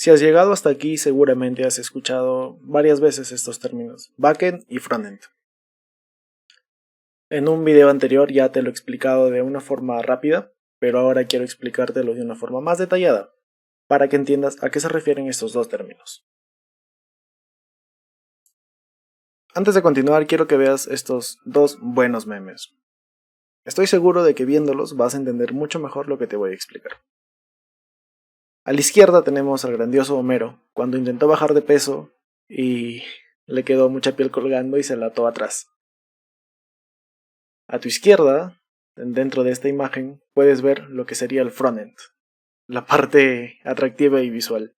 Si has llegado hasta aquí, seguramente has escuchado varias veces estos términos, backend y frontend. En un video anterior ya te lo he explicado de una forma rápida, pero ahora quiero explicártelo de una forma más detallada, para que entiendas a qué se refieren estos dos términos. Antes de continuar, quiero que veas estos dos buenos memes. Estoy seguro de que viéndolos vas a entender mucho mejor lo que te voy a explicar. A la izquierda tenemos al grandioso Homero, cuando intentó bajar de peso y le quedó mucha piel colgando y se la ató atrás. A tu izquierda, dentro de esta imagen, puedes ver lo que sería el frontend, la parte atractiva y visual.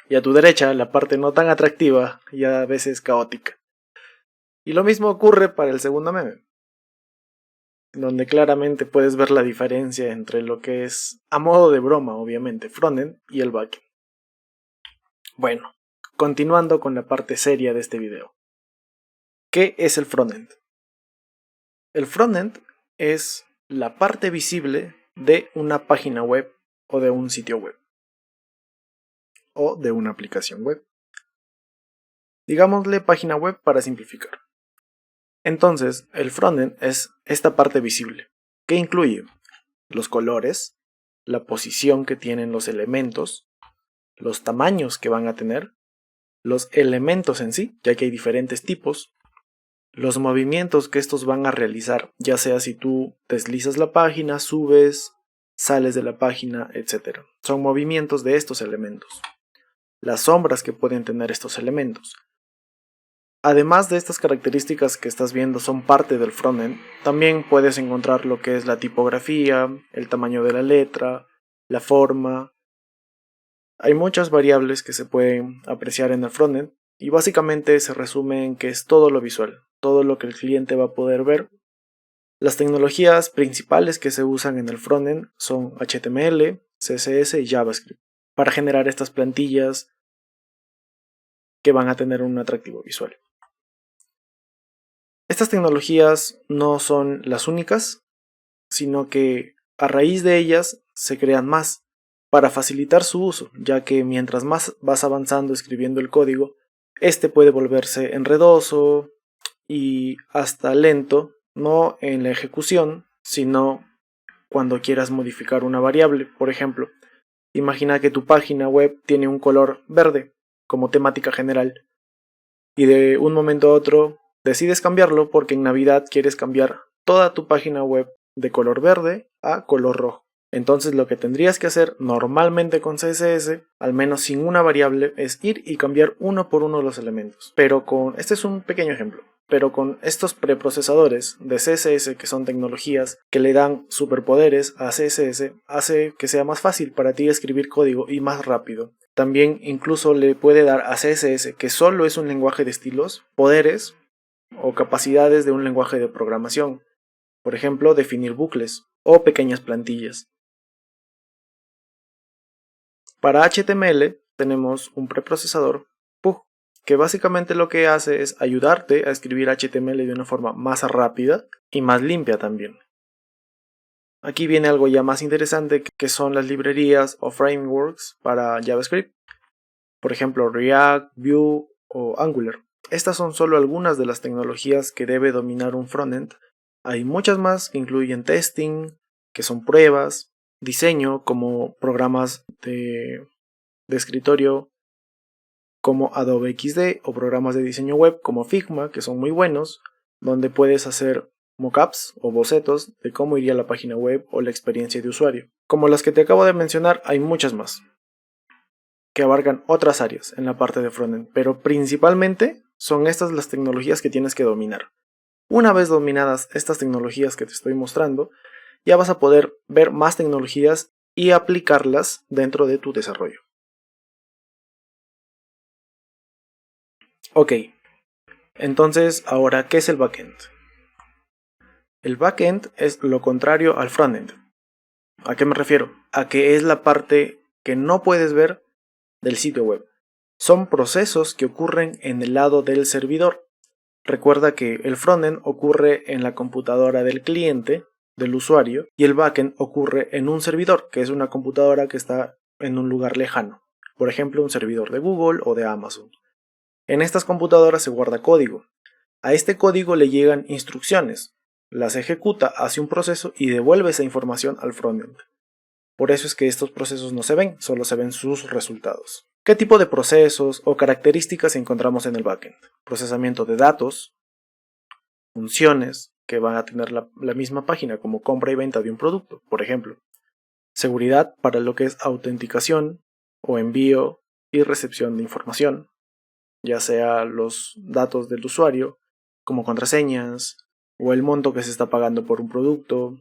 Y a tu derecha, la parte no tan atractiva y a veces caótica. Y lo mismo ocurre para el segundo meme, donde claramente puedes ver la diferencia entre lo que es, a modo de broma obviamente, frontend y el backend. Bueno, continuando con la parte seria de este video. ¿Qué es el frontend? El frontend es la parte visible de una página web o de un sitio web o de una aplicación web. Digámosle página web para simplificar. Entonces, el frontend es esta parte visible, que incluye los colores, la posición que tienen los elementos, los tamaños que van a tener, los elementos en sí, ya que hay diferentes tipos, los movimientos que estos van a realizar, ya sea si tú deslizas la página, subes, sales de la página, etc. Son movimientos de estos elementos. Las sombras que pueden tener estos elementos. Además de estas características que estás viendo son parte del frontend, también puedes encontrar lo que es la tipografía, el tamaño de la letra, la forma. Hay muchas variables que se pueden apreciar en el frontend y básicamente se resume en que es todo lo visual, todo lo que el cliente va a poder ver. Las tecnologías principales que se usan en el frontend son HTML, CSS y JavaScript para generar estas plantillas que van a tener un atractivo visual. Estas tecnologías no son las únicas, sino que a raíz de ellas se crean más para facilitar su uso, ya que mientras más vas avanzando escribiendo el código, este puede volverse enredoso y hasta lento, no en la ejecución, sino cuando quieras modificar una variable. Por ejemplo, imagina que tu página web tiene un color verde como temática general y de un momento a otro decides cambiarlo porque en Navidad quieres cambiar toda tu página web de color verde a color rojo. Entonces lo que tendrías que hacer normalmente con CSS, al menos sin una variable, es ir y cambiar uno por uno los elementos. Este es un pequeño ejemplo, pero con estos preprocesadores de CSS, que son tecnologías que le dan superpoderes a CSS, hace que sea más fácil para ti escribir código y más rápido. También incluso le puede dar a CSS, que solo es un lenguaje de estilos, poderes o capacidades de un lenguaje de programación. Por ejemplo, definir bucles o pequeñas plantillas. Para HTML tenemos un preprocesador Pug, que básicamente lo que hace es ayudarte a escribir HTML de una forma más rápida y más limpia también. Aquí viene algo ya más interesante, que son las librerías o frameworks para JavaScript. Por ejemplo, React, Vue o Angular. Estas son solo algunas de las tecnologías que debe dominar un frontend. Hay muchas más que incluyen testing, que son pruebas, diseño como programas de escritorio como Adobe XD o programas de diseño web como Figma, que son muy buenos, donde puedes hacer mockups o bocetos de cómo iría la página web o la experiencia de usuario. Como las que te acabo de mencionar, hay muchas más que abarcan otras áreas en la parte de frontend, pero principalmente son estas las tecnologías que tienes que dominar. Una vez dominadas estas tecnologías que te estoy mostrando, ya vas a poder ver más tecnologías y aplicarlas dentro de tu desarrollo. Ok, entonces ahora, ¿qué es el backend? El backend es lo contrario al frontend. ¿A qué me refiero? A que es la parte que no puedes ver del sitio web. Son procesos que ocurren en el lado del servidor. Recuerda que el frontend ocurre en la computadora del cliente, del usuario, y el backend ocurre en un servidor, que es una computadora que está en un lugar lejano. por ejemplo un servidor de Google o de Amazon. En estas computadoras se guarda código. A este código le llegan instrucciones, las ejecuta, hace un proceso y devuelve esa información al frontend. Por eso es que estos procesos no se ven, solo se ven sus resultados. ¿Qué tipo de procesos o características encontramos en el backend? Procesamiento de datos, funciones que van a tener la misma página como compra y venta de un producto, por ejemplo. Seguridad para lo que es autenticación o envío y recepción de información, ya sea los datos del usuario, como contraseñas, o el monto que se está pagando por un producto,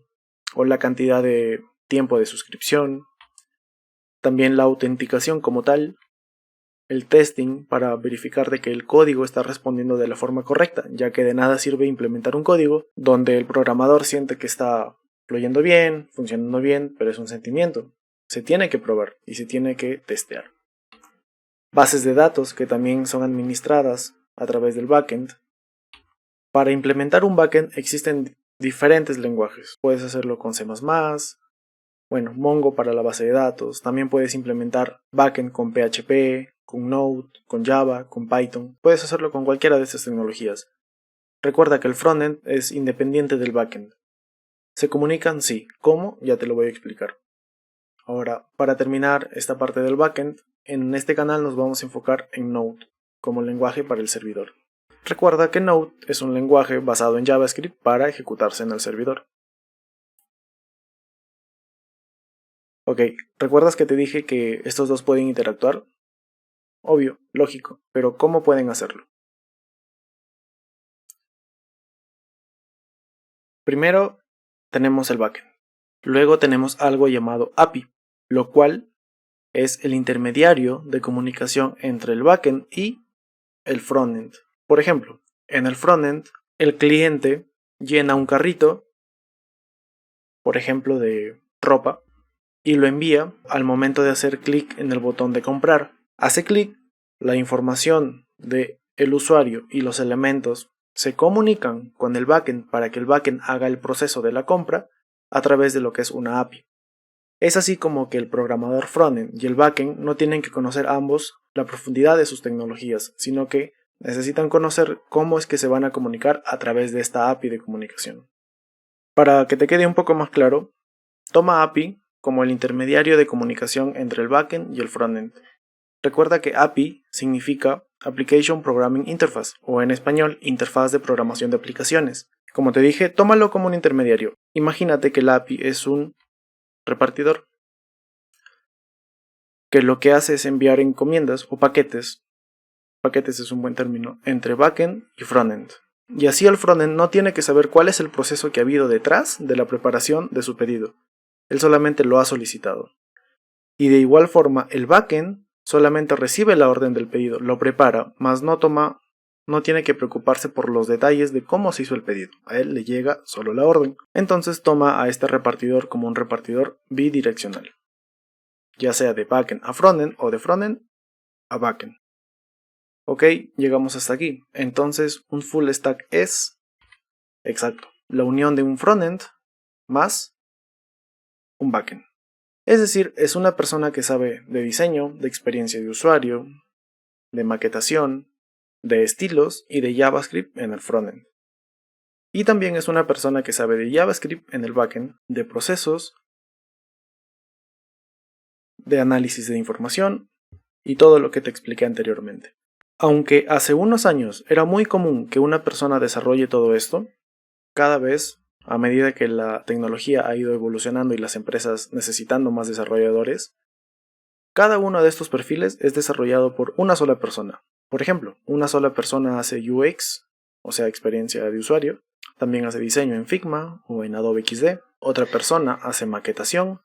o la cantidad de tiempo de suscripción. También la autenticación como tal, el testing para verificar de que el código está respondiendo de la forma correcta, ya que de nada sirve implementar un código donde el programador siente que está fluyendo bien, funcionando bien, pero es un sentimiento. Se tiene que probar y se tiene que testear. Bases de datos que también son administradas a través del backend. Para implementar un backend existen diferentes lenguajes. Puedes hacerlo con C++, Mongo para la base de datos. También puedes implementar backend con PHP, con Node, con Java, con Python. Puedes hacerlo con cualquiera de estas tecnologías. Recuerda que el frontend es independiente del backend. ¿Se comunican? Sí. ¿Cómo? Ya te lo voy a explicar. Ahora, para terminar esta parte del backend, en este canal nos vamos a enfocar en Node como lenguaje para el servidor. Recuerda que Node es un lenguaje basado en JavaScript para ejecutarse en el servidor. Ok, ¿recuerdas que te dije que estos dos pueden interactuar? Obvio, lógico, pero ¿cómo pueden hacerlo? Primero tenemos el backend. Luego tenemos algo llamado API, lo cual es el intermediario de comunicación entre el backend y el frontend. Por ejemplo, en el frontend, el cliente llena un carrito, por ejemplo, de ropa, y lo envía al momento de hacer clic en el botón de comprar. Hace clic, la información del usuario y los elementos se comunican con el backend para que el backend haga el proceso de la compra a través de lo que es una API. Es así como que el programador frontend y el backend no tienen que conocer ambos la profundidad de sus tecnologías, sino que necesitan conocer cómo es que se van a comunicar a través de esta API de comunicación. Para que te quede un poco más claro, toma API como el intermediario de comunicación entre el backend y el frontend. Recuerda que API significa Application Programming Interface, o en español, interfaz de programación de aplicaciones. Como te dije, tómalo como un intermediario. Imagínate que la API es un repartidor que lo que hace es enviar encomiendas o paquetes es un buen término, entre backend y frontend. Y así el frontend no tiene que saber cuál es el proceso que ha habido detrás de la preparación de su pedido. Él solamente lo ha solicitado. Y de igual forma, el backend solamente recibe la orden del pedido, lo prepara, mas no tiene que preocuparse por los detalles de cómo se hizo el pedido. A él le llega solo la orden. Entonces toma a este repartidor como un repartidor bidireccional, ya sea de backend a frontend o de frontend a backend. Ok, llegamos hasta aquí. Entonces, un full stack es, exacto, la unión de un frontend más un backend. Es decir, es una persona que sabe de diseño, de experiencia de usuario, de maquetación, de estilos y de JavaScript en el frontend. Y también es una persona que sabe de JavaScript en el backend, de procesos, de análisis de información y todo lo que te expliqué anteriormente. Aunque hace unos años era muy común que una persona desarrolle todo esto, cada vez, a medida que la tecnología ha ido evolucionando y las empresas necesitando más desarrolladores, cada uno de estos perfiles es desarrollado por una sola persona. Por ejemplo, una sola persona hace UX, o sea, experiencia de usuario, también hace diseño en Figma o en Adobe XD, otra persona hace maquetación,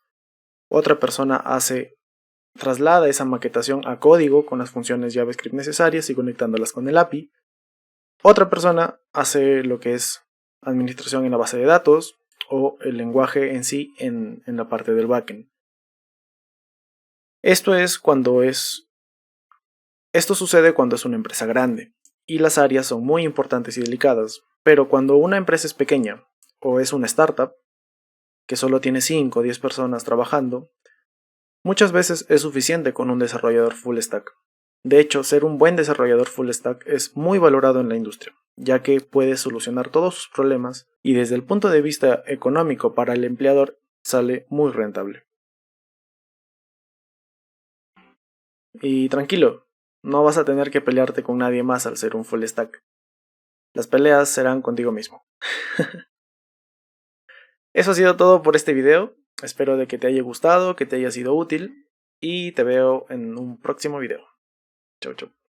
otra persona traslada esa maquetación a código con las funciones JavaScript necesarias y conectándolas con el API. Otra persona hace lo que es administración en la base de datos o el lenguaje en sí en la parte del backend. Esto sucede cuando es una empresa grande y las áreas son muy importantes y delicadas, pero cuando una empresa es pequeña o es una startup que solo tiene 5 o 10 personas trabajando, Muchas veces es suficiente con un desarrollador full stack. De hecho, ser un buen desarrollador full stack es muy valorado en la industria, ya que puede solucionar todos sus problemas y desde el punto de vista económico para el empleador sale muy rentable. Y tranquilo, no vas a tener que pelearte con nadie más al ser un full stack. Las peleas serán contigo mismo. Eso ha sido todo por este video. Espero de que te haya gustado, que te haya sido útil y te veo en un próximo video. Chau, chau.